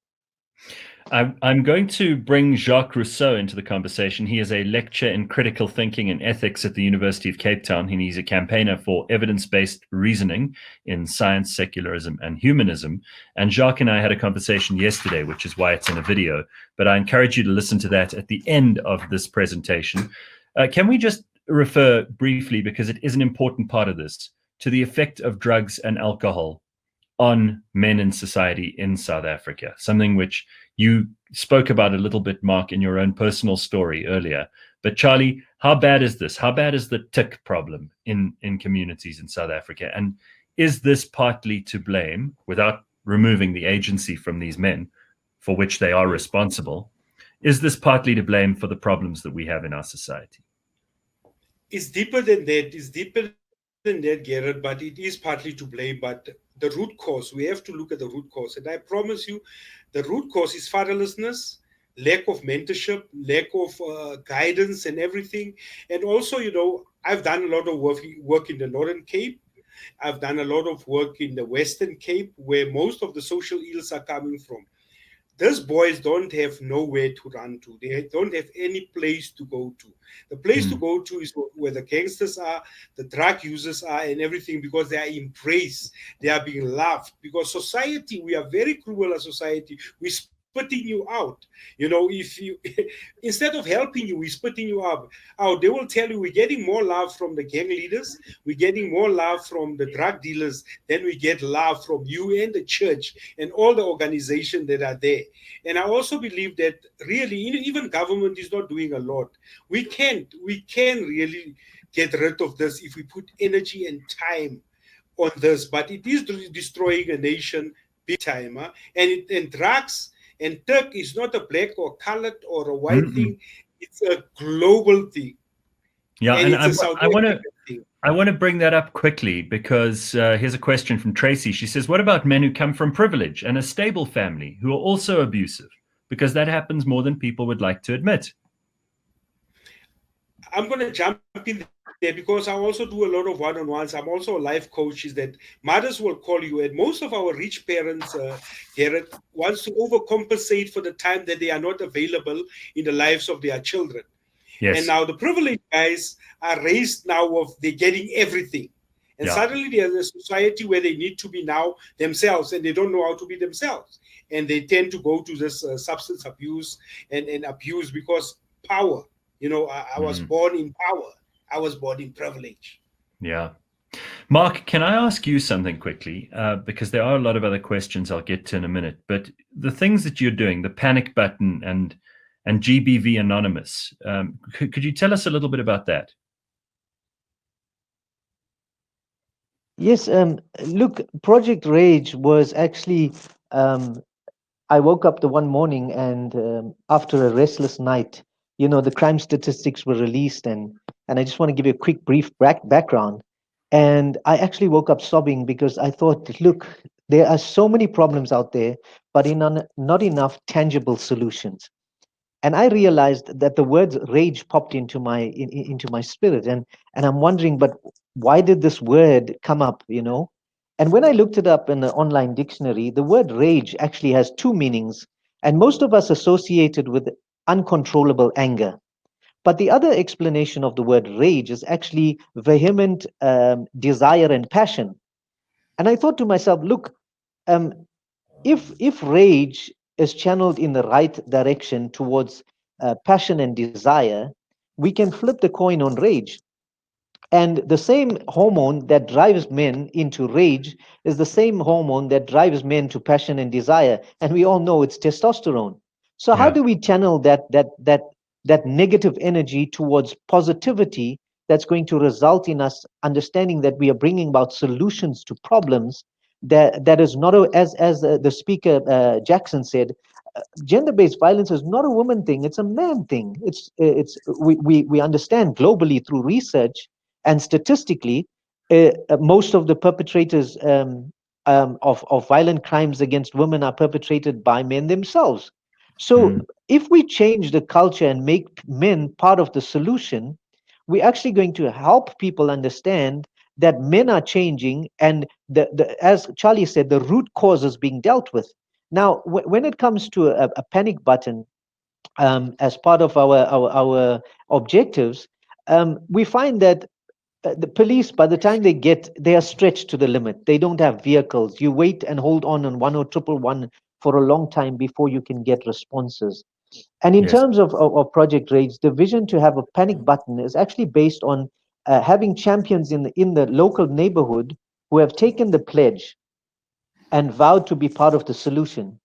I'm going to bring Jacques Rousseau into the conversation. He is a lecturer in critical thinking and ethics at the University of Cape Town. He's a campaigner for evidence-based reasoning in science, secularism, and humanism. And Jacques and I had a conversation yesterday, which is why it's in a video. But I encourage you to listen to that at the end of this presentation. Can we just refer briefly, because it is an important part of this, to the effect of drugs and alcohol on men in society in South Africa, something which you spoke about a little bit, Mark, in your own personal story earlier. But Charley, how bad is this? How bad is the tick problem in communities in South Africa? And is this partly to blame, without removing the agency from these men for which they are responsible, is this partly to blame for the problems that we have in our society? It's deeper than that. It's deeper than that, Gareth, but it is partly to blame. But the root cause, we have to look at the root cause. And I promise you, the root cause is fatherlessness, lack of mentorship, lack of guidance and everything. And also, you know, I've done a lot of work in the Northern Cape. I've done a lot of work in the Western Cape, where most of the social ills are coming from. These boys don't have nowhere to run to. They don't have any place to go to. The place to go to is where the gangsters are, the drug users are, and everything, because they are embraced. They are being loved. Because society, we are very cruel as society. We spitting you out. You know, if you instead of helping you, we're spitting you out. They will tell you we're getting more love from the gang leaders, we're getting more love from the drug dealers than we get love from you and the church and all the organizations that are there. And I also believe that really even government is not doing a lot. We can really get rid of this if we put energy and time on this, but it is destroying a nation big time. And drugs and Turk is not a black or colored or a white thing. It's a global thing. Yeah, and I want to bring that up quickly, because here's a question from Tracy. She says, what about men who come from privilege and a stable family who are also abusive? Because that happens more than people would like to admit. I'm going to jump in there because I also do a lot of one-on-ones. I'm also a life coach. Is that mothers will call you, and most of our rich parents, Gareth, wants to overcompensate for the time that they are not available in the lives of their children. Yes. And now the privileged guys are raised now of they're getting everything. And suddenly there's a society where they need to be now themselves, and they don't know how to be themselves. And they tend to go to this substance abuse and abuse because power. You know, I was born in power. I was born in privilege. Yeah. Mark, can I ask you something quickly? Because there are a lot of other questions I'll get to in a minute. But the things that you're doing, the panic button and GBV Anonymous, could you tell us a little bit about that? Yes, look, Project Rage was actually, I woke up the one morning and after a restless night, you know, the crime statistics were released, and I just want to give you a quick brief background. And I actually woke up sobbing because I thought, look, there are so many problems out there, but not enough tangible solutions. And I realized that the word rage popped into my spirit, and I'm wondering, but why did this word come up, you know? And when I looked it up in the online dictionary, the word rage actually has two meanings, and most of us associate it with uncontrollable anger. But the other explanation of the word rage is actually vehement desire and passion. And I thought to myself, look, if rage is channeled in the right direction towards passion and desire, we can flip the coin on rage. And the same hormone that drives men into rage is the same hormone that drives men to passion and desire. And we all know it's testosterone. So how do we channel that negative energy towards positivity that's going to result in us understanding that we are bringing about solutions to problems that is not as the speaker Jackson said, gender-based violence is not a woman thing, it's a man thing. We understand globally through research and statistically most of the perpetrators of violent crimes against women are perpetrated by men themselves. So if we change the culture and make men part of the solution, we're actually going to help people understand that men are changing, and as Charley said, the root cause is being dealt with. Now, when it comes to a panic button, as part of our objectives, we find that the police, by the time they are stretched to the limit. They don't have vehicles. You wait and hold on 10111 for a long time before you can get responses. And in terms of Project Rage, the vision to have a panic button is actually based on having champions in the local neighborhood who have taken the pledge and vowed to be part of the solution.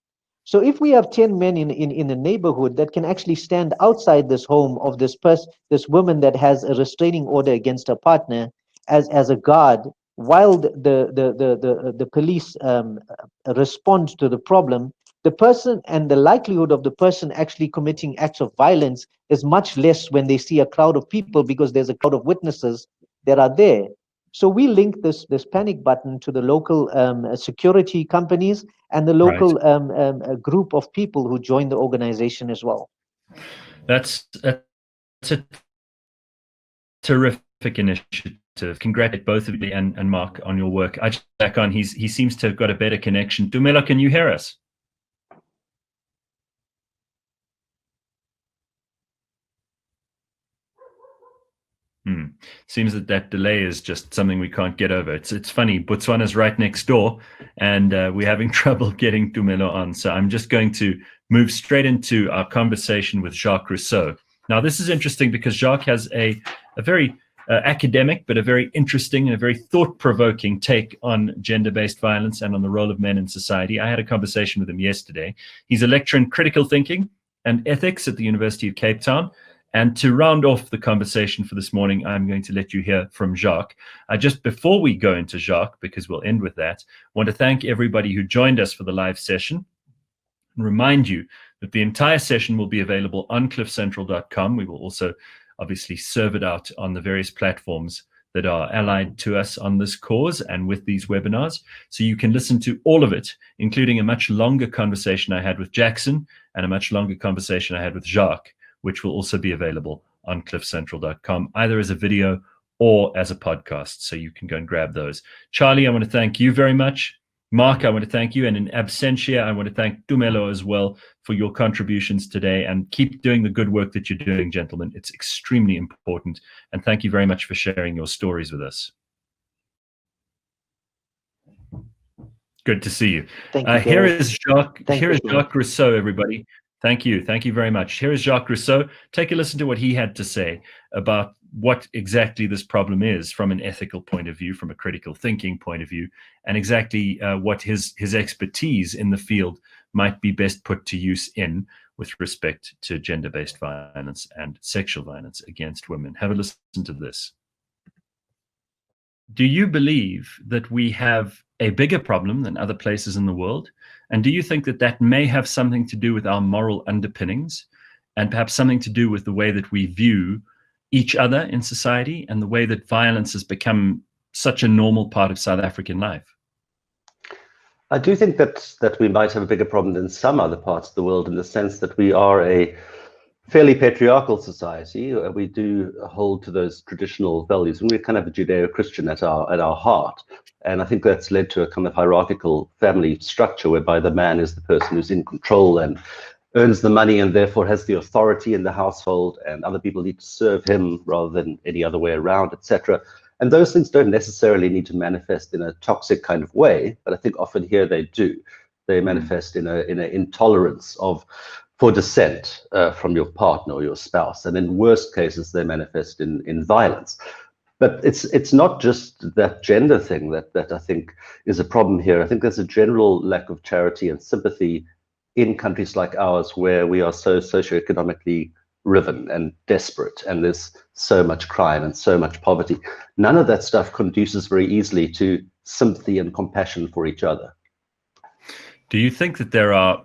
So if we have 10 men in a neighborhood that can actually stand outside this home of this woman that has a restraining order against her partner as a guard, while the police respond to the problem, the person and the likelihood of the person actually committing acts of violence is much less when they see a crowd of people, because there's a crowd of witnesses that are there. So we link this panic button to the local security companies and the local group of people who join the organization as well. That's a terrific initiative. Congratulate both of you and Mark on your work. I just back on. He seems to have got a better connection. Tumelo, can you hear us? Seems that delay is just something we can't get over. It's funny. Botswana's right next door, and we're having trouble getting Tumelo on. So I'm just going to move straight into our conversation with Jacques Rousseau. Now, this is interesting because Jacques has a very academic, but a very interesting and a very thought-provoking take on gender-based violence and on the role of men in society. I had a conversation with him yesterday. He's a lecturer in critical thinking and ethics at the University of Cape Town. And to round off the conversation for this morning, I'm going to let you hear from Jacques. Just before we go into Jacques, because we'll end with that, I want to thank everybody who joined us for the live session and remind you that the entire session will be available on cliffcentral.com. We will also obviously serve it out on the various platforms that are allied to us on this cause and with these webinars. So you can listen to all of it, including a much longer conversation I had with Jackson and a much longer conversation I had with Jacques, which will also be available on cliffcentral.com, either as a video or as a podcast. So you can go and grab those. Charlie, I want to thank you very much. Mark, I want to thank you. And in absentia, I want to thank Tumelo as well for your contributions today. And keep doing the good work that you're doing, gentlemen. It's extremely important. And thank you very much for sharing your stories with us. Good to see you. Thank you, here is Jacques. Here is Jacques Rousseau, everybody. Thank you. Thank you very much. Here is Jacques Rousseau. Take a listen to what he had to say about what exactly this problem is from an ethical point of view, from a critical thinking point of view, and exactly what his expertise in the field might be best put to use in with respect to gender-based violence and sexual violence against women. Have a listen to this. Do you believe that we have a bigger problem than other places in the world? And do you think that that may have something to do with our moral underpinnings and perhaps something to do with the way that we view each other in society and the way that violence has become such a normal part of South African life? I do think that we might have a bigger problem than some other parts of the world, in the sense that we are a fairly patriarchal society. We do hold to those traditional values, and we're kind of a Judeo-Christian at our heart. And I think that's led to a kind of hierarchical family structure whereby the man is the person who's in control and earns the money and therefore has the authority in the household, and other people need to serve him rather than any other way around, etc. And those things don't necessarily need to manifest in a toxic kind of way, but I think often here they do. They manifest in an intolerance for dissent from your partner or your spouse, and in worst cases they manifest in violence. But it's not just that gender thing that I think is a problem here. I think there's a general lack of charity and sympathy in countries like ours, where we are so socioeconomically riven and desperate, and there's so much crime and so much poverty. None of that stuff conduces very easily to sympathy and compassion for each other. Do you think that there are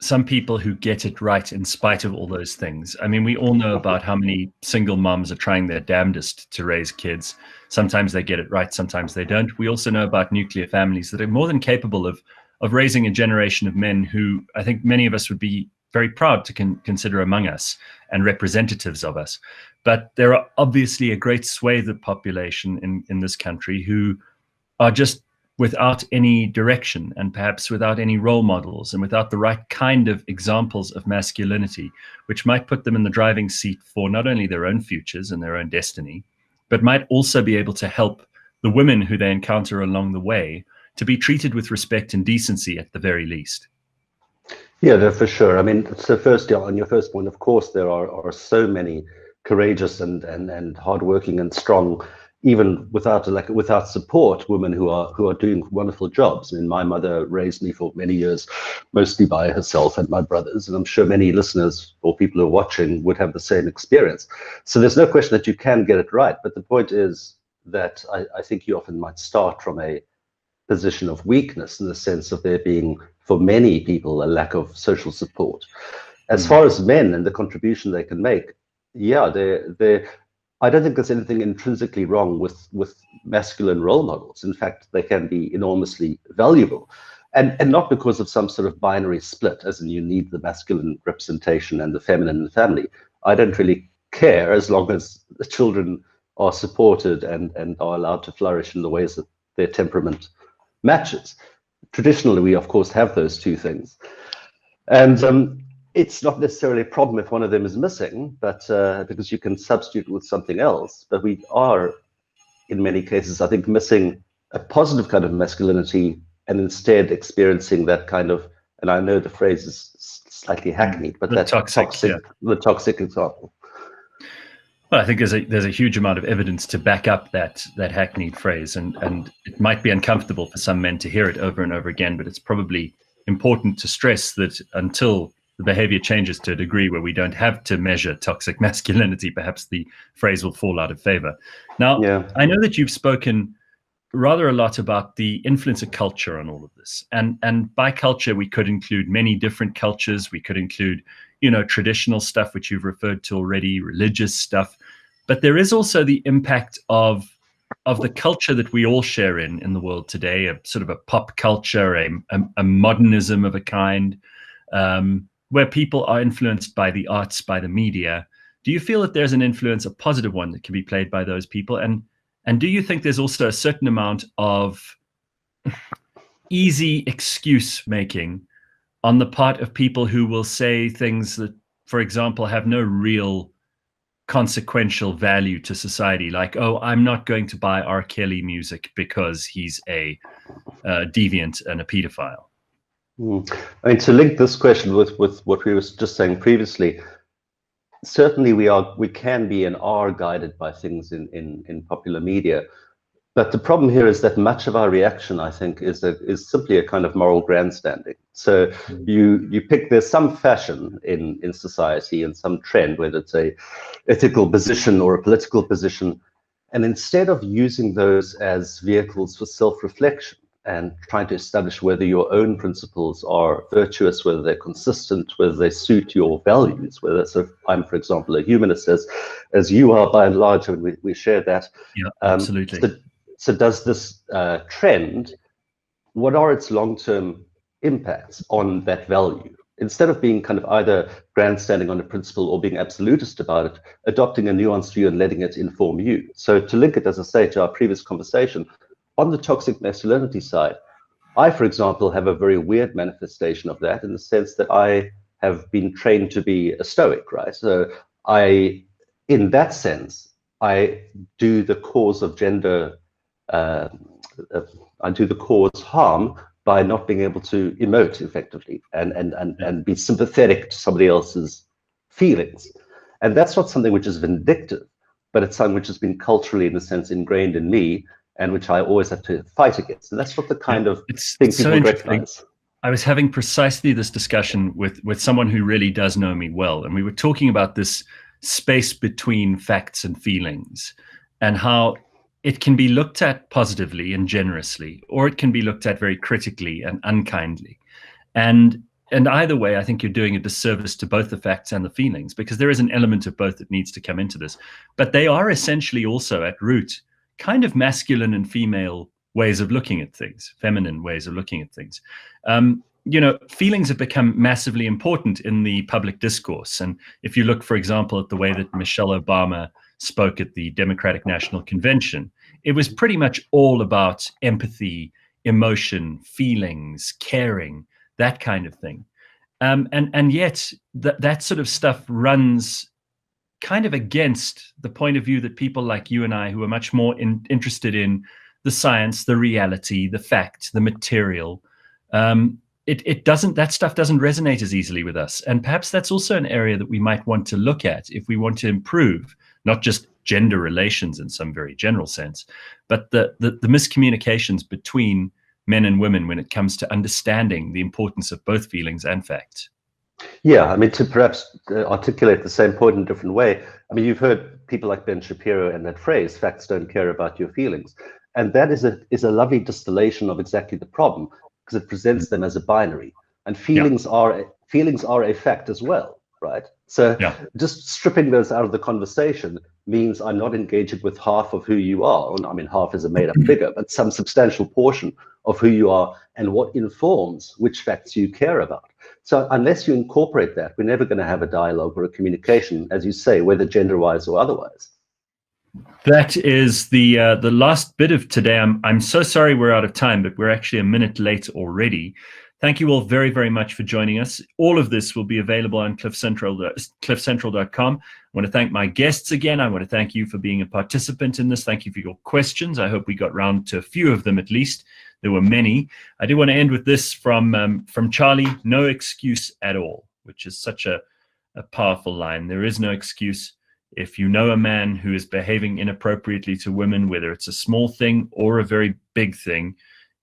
some people who get it right in spite of all those things? I mean, we all know about how many single moms are trying their damnedest to raise kids. Sometimes they get it right, sometimes they don't. We also know about nuclear families that are more than capable of raising a generation of men who I think many of us would be very proud to consider among us and representatives of us. But there are obviously a great swathe of population in this country who are just without any direction, and perhaps without any role models, and without the right kind of examples of masculinity, which might put them in the driving seat for not only their own futures and their own destiny, but might also be able to help the women who they encounter along the way to be treated with respect and decency at the very least. Yeah, no, for sure. I mean, so firstly, on your first point, of course, there are so many courageous and hardworking and strong, even without support, women who are doing wonderful jobs. I mean, my mother raised me for many years, mostly by herself and my brothers, and I'm sure many listeners or people who are watching would have the same experience. So there's no question that you can get it right. But the point is that I think you often might start from a position of weakness, in the sense of there being, for many people, a lack of social support. As far as men and the contribution they can make, yeah, I don't think there's anything intrinsically wrong with masculine role models. In fact, they can be enormously valuable, and not because of some sort of binary split, as in you need the masculine representation and the feminine in the family. I don't really care, as long as the children are supported and are allowed to flourish in the ways that their temperament matches. Traditionally, we of course have those two things, and it's not necessarily a problem if one of them is missing, but because you can substitute with something else. But we are, in many cases, I think, missing a positive kind of masculinity, and instead experiencing that kind of, and I know the phrase is slightly hackneyed, but that the toxic example. Well, I think there's a huge amount of evidence to back up that hackneyed phrase, and it might be uncomfortable for some men to hear it over and over again, but it's probably important to stress that until the behavior changes to a degree where we don't have to measure toxic masculinity, perhaps the phrase will fall out of favor. Now, yeah. I know that you've spoken rather a lot about the influence of culture on all of this, and by culture we could include many different cultures. We could include, traditional stuff, which you've referred to already, religious stuff, but there is also the impact of the culture that we all share in the world today, a sort of a pop culture, a modernism of a kind, where people are influenced by the arts, by the media. Do you feel that there's an influence, a positive one, that can be played by those people? And do you think there's also a certain amount of easy excuse making on the part of people who will say things that, for example, have no real consequential value to society, like, oh, I'm not going to buy R. Kelly music because he's a deviant and a pedophile? I mean, to link this question with what we were just saying previously, certainly we can be and are guided by things in popular media, but the problem here is that much of our reaction, I think, is simply a kind of moral grandstanding. So there's some fashion in society and some trend, whether it's a ethical position or a political position, and instead of using those as vehicles for self-reflection and trying to establish whether your own principles are virtuous, whether they're consistent, whether they suit your values, whether, so I'm, for example, a humanist, as you are by and large, and we share that. Yeah, absolutely. So does this trend, what are its long-term impacts on that value? Instead of being kind of either grandstanding on a principle or being absolutist about it, adopting a nuanced view and letting it inform you. So to link it, as I say, to our previous conversation, on the toxic masculinity side, I, for example, have a very weird manifestation of that, in the sense that I have been trained to be a stoic, right? So in that sense, I do the cause of gender, I do the cause harm by not being able to emote effectively and be sympathetic to somebody else's feelings. And that's not something which is vindictive, but it's something which has been culturally, in a sense, ingrained in me, and which I always have to fight against. And that's what the kind of thing people recognize. I was having precisely this discussion with someone who really does know me well, and we were talking about this space between facts and feelings, and how it can be looked at positively and generously, or it can be looked at very critically and unkindly. And either way, I think you're doing a disservice to both the facts and the feelings, because there is an element of both that needs to come into this. But they are essentially also at root kind of masculine and female ways of looking at things, feminine ways of looking at things. Feelings have become massively important in the public discourse. And if you look, for example, at the way that Michelle Obama spoke at the Democratic National Convention, it was pretty much all about empathy, emotion, feelings, caring, that kind of thing. And yet that sort of stuff runs kind of against the point of view that people like you and I, who are much more interested in the science, the reality, the fact, the material, that stuff doesn't resonate as easily with us. And perhaps that's also an area that we might want to look at if we want to improve, not just gender relations in some very general sense, but the miscommunications between men and women when it comes to understanding the importance of both feelings and facts. Yeah, I mean, to perhaps articulate the same point in a different way, I mean, you've heard people like Ben Shapiro and that phrase, facts don't care about your feelings. And that is a lovely distillation of exactly the problem, because it presents them as a binary. And feelings are a fact as well, right? So just stripping those out of the conversation means I'm not engaging with half of who you are. I mean, half is a made-up figure, but some substantial portion of who you are and what informs which facts you care about. So unless you incorporate that, we're never going to have a dialogue or a communication, as you say, whether gender-wise or otherwise. That is the last bit of today. I'm so sorry we're out of time, but we're actually a minute late already. Thank you all very, very much for joining us. All of this will be available on cliffcentral.com. I want to thank my guests again. I want to thank you for being a participant in this. Thank you for your questions. I hope we got round to a few of them at least. There were many. I do want to end with this from Charley: no excuse at all, which is such a powerful line. There is no excuse. If you know a man who is behaving inappropriately to women, whether it's a small thing or a very big thing,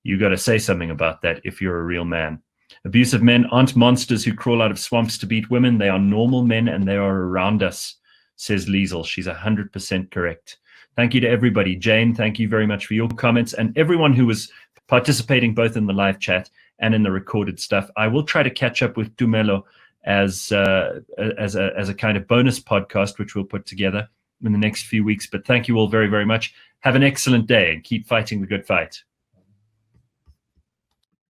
you got to say something about that if you're a real man. Abusive men aren't monsters who crawl out of swamps to beat women. They are normal men, and they are around us, says Liesel. She's 100% correct. Thank you to everybody. Jane, thank you very much for your comments, and everyone who was participating both in the live chat and in the recorded stuff. I will try to catch up with Tumelo as a kind of bonus podcast, which we'll put together in the next few weeks. But thank you all very, very much. Have an excellent day and keep fighting the good fight.